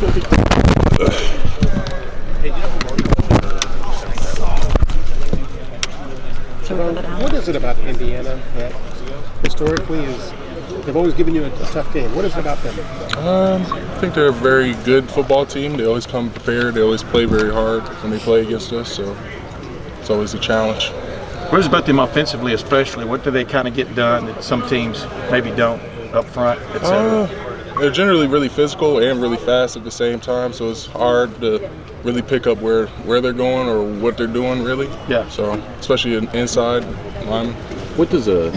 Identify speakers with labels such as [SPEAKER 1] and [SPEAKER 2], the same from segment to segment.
[SPEAKER 1] What is it about Indiana that historically they've always given you a tough game? What is it about them?
[SPEAKER 2] I think they're a very good football team. They always come prepared. They always play very hard when they play against us, so it's always a challenge.
[SPEAKER 3] What is it about them offensively especially? What do they kind of get done that some teams maybe don't up front, etc.?
[SPEAKER 2] They're generally really physical and really fast at the same time, so it's hard to really pick up where they're going or what they're doing, really.
[SPEAKER 3] Yeah.
[SPEAKER 2] So, especially inside linemen.
[SPEAKER 4] What does a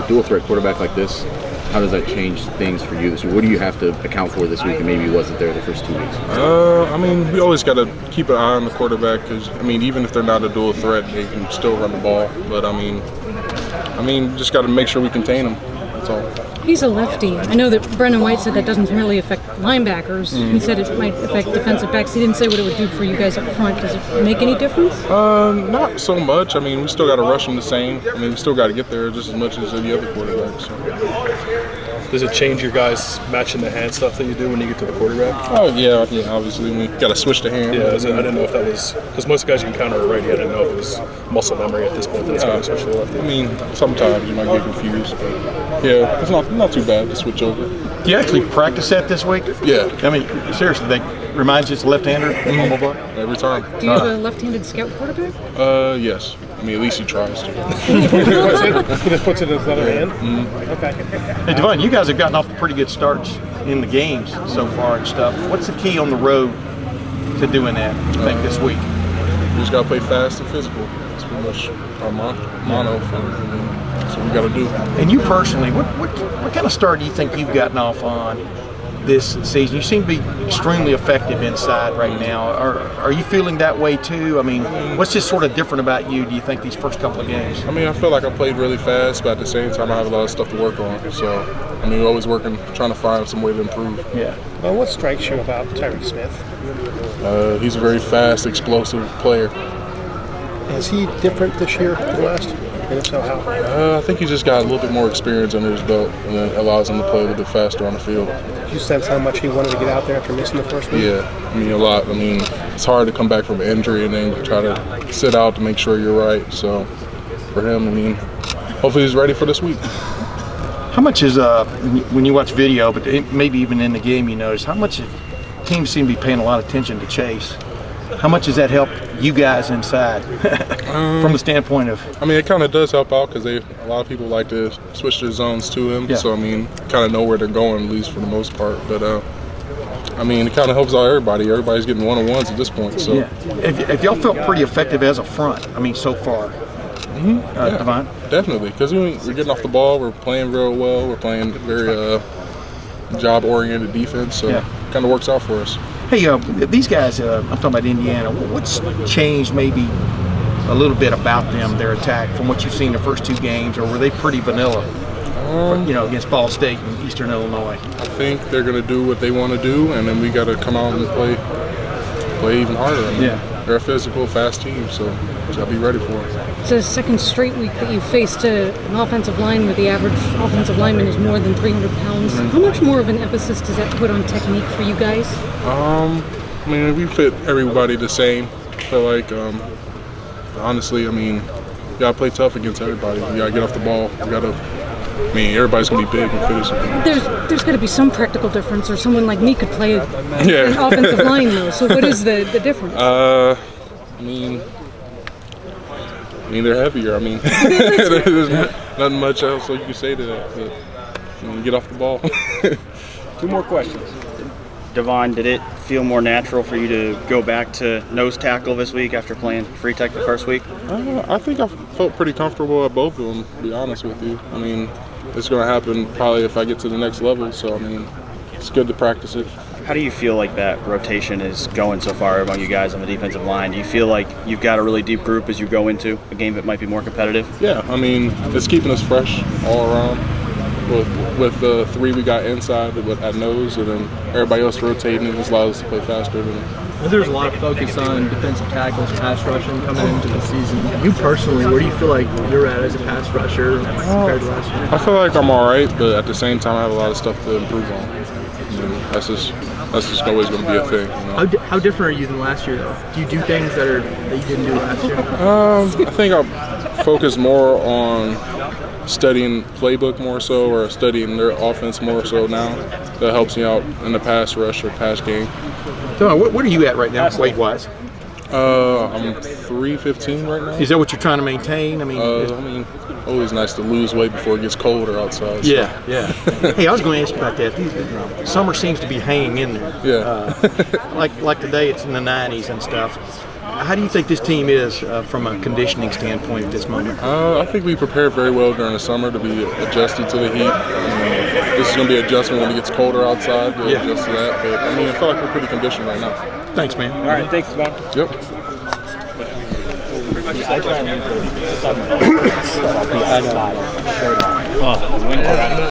[SPEAKER 4] dual threat quarterback like this, how does that change things for you this week? What do you have to account for this week that maybe wasn't there the first 2 weeks?
[SPEAKER 2] I mean, we always got to keep an eye on the quarterback because, I mean, even if they're not a dual threat, they can still run the ball. But, I mean, just got to make sure we contain them. That's all.
[SPEAKER 5] He's a lefty. I know that Brendan White said that doesn't really affect linebackers. He said it might affect defensive backs. He didn't say what it would do for you guys up front. Does it make any difference?
[SPEAKER 2] Not so much. I mean, we still got to rush them the same. I mean, we still got to get there just as much as any other quarterback. So.
[SPEAKER 6] Does it change your guys matching the hand stuff that you do when you get to the quarterback?
[SPEAKER 2] Oh, yeah, obviously. We got to switch the hand.
[SPEAKER 6] Yeah, I didn't know if that was, because most guys you can counter already. I didn't know if it was muscle memory at this point that it's going to switch to the lefty.
[SPEAKER 2] I mean, sometimes you might get confused, but yeah, it's not too bad to switch over.
[SPEAKER 3] Do you actually practice that this week?
[SPEAKER 2] Yeah.
[SPEAKER 3] I mean, seriously, they remind you it's a left-hander?
[SPEAKER 2] Every time.
[SPEAKER 5] Do you have a left-handed scout quarterback?
[SPEAKER 2] Yes. I mean, at least he tries to.
[SPEAKER 1] He just puts it in his other hand? Okay.
[SPEAKER 3] Hey, Davon, you guys have gotten off to pretty good starts in the games so far and stuff. What's the key on the road to doing that, I think, this week?
[SPEAKER 2] We just got to play fast and physical. That's pretty much our mono. That's what we got to do.
[SPEAKER 3] And you personally, what kind of start do you think you've gotten off on this season? You seem to be extremely effective inside right now. Are you feeling that way too? I mean, what's just sort of different about you, do you think, these first couple of games?
[SPEAKER 2] I mean, I feel like I played really fast, but at the same time I have a lot of stuff to work on. So, I mean, we're always working, trying to find some way to improve.
[SPEAKER 3] Yeah.
[SPEAKER 1] Well, what strikes you about Tyreek Smith?
[SPEAKER 2] He's a very fast, explosive player.
[SPEAKER 1] Is he different this year than last? And if so, how?
[SPEAKER 2] I think he's just got a little bit more experience under his belt, and it allows him to play a little bit faster on the field.
[SPEAKER 1] Did you sense how much he wanted to get out there after missing the first week?
[SPEAKER 2] Yeah, I mean, a lot. I mean, it's hard to come back from an injury and then try to sit out to make sure you're right. So, for him, I mean, hopefully he's ready for this week.
[SPEAKER 3] How much is, when you watch video, but maybe even in the game you notice, how much teams seem to be paying a lot of attention to Chase? How much does that help you guys inside from the standpoint of?
[SPEAKER 2] I mean, it kind of does help out because a lot of people like to switch their zones to him. Yeah. So, I mean, kind of know where they're going, at least for the most part. But, I mean, it kind of helps out everybody. Everybody's getting one-on-ones at this point. So,
[SPEAKER 3] yeah. If y'all felt pretty effective as a front, I mean, so far.
[SPEAKER 2] Yeah,
[SPEAKER 3] Davon?
[SPEAKER 2] Definitely, because we're getting off the ball, we're playing real well, we're playing very job-oriented defense, so it kind of works out for us.
[SPEAKER 3] Hey, these guys, I'm talking about Indiana, what's changed maybe a little bit about them, their attack, from what you've seen the first two games, or were they pretty vanilla, against Ball State and Eastern Illinois?
[SPEAKER 2] I think they're going to do what they want to do, and then we got to come out and play even harder. I mean, they're a physical, fast team, so got to be ready for it.
[SPEAKER 5] It's the second straight week that you faced an offensive line where the average offensive lineman is more than 300 pounds. How much more of an emphasis does that put on technique for you guys?
[SPEAKER 2] I mean, we fit everybody the same. I feel like, honestly, I mean, you got to play tough against everybody. You got to get off the ball. You got to, I mean, everybody's going to be big and physical.
[SPEAKER 5] There's got to be some practical difference, or someone like me could play an offensive line, though. So what is the difference?
[SPEAKER 2] I mean, they're heavier. I mean, there's nothing much else you can say to that. But, I mean, get off the ball.
[SPEAKER 7] 2 more questions. Davon, did it feel more natural for you to go back to nose tackle this week after playing free tech the first week?
[SPEAKER 2] I think I felt pretty comfortable at both of them, to be honest with you. I mean, it's going to happen probably if I get to the next level. So, I mean, it's good to practice it.
[SPEAKER 7] How do you feel like that rotation is going so far among you guys on the defensive line? Do you feel like you've got a really deep group as you go into a game that might be more competitive?
[SPEAKER 2] Yeah, I mean, it's keeping us fresh all around. With the 3 we got inside at nose, and then everybody else rotating, it just allows us to play faster.
[SPEAKER 8] There's a lot of focus on defensive tackles, pass rushing coming into the season. You personally, where do you feel like you're at as a pass rusher compared to last year?
[SPEAKER 2] I feel like I'm all right, but at the same time, I have a lot of stuff to improve on. And that's just that's just always going to be a thing. You know?
[SPEAKER 8] How different are you than last year, though? Do you do things that you didn't do last year?
[SPEAKER 2] I think I'll focus more on studying playbook more so, or studying their offense more so now. That helps me out in the pass rush or pass game.
[SPEAKER 3] So, what are you at right now, weight-wise?
[SPEAKER 2] I'm 315 right now.
[SPEAKER 3] Is that what you're trying to maintain? I mean,
[SPEAKER 2] always nice to lose weight before it gets colder outside. So.
[SPEAKER 3] Yeah. Hey, I was going to ask you about that. Summer seems to be hanging in there.
[SPEAKER 2] Yeah.
[SPEAKER 3] Like today, it's in the 90s and stuff. How do you think this team is from a conditioning standpoint at this moment?
[SPEAKER 2] I think we prepared very well during the summer to be adjusted to the heat. This is going to be an adjustment when it gets colder outside. We'll adjust to that. But I feel like we're pretty conditioned right now.
[SPEAKER 3] Thanks, man.
[SPEAKER 7] All right, thanks, Bob.
[SPEAKER 2] Yep.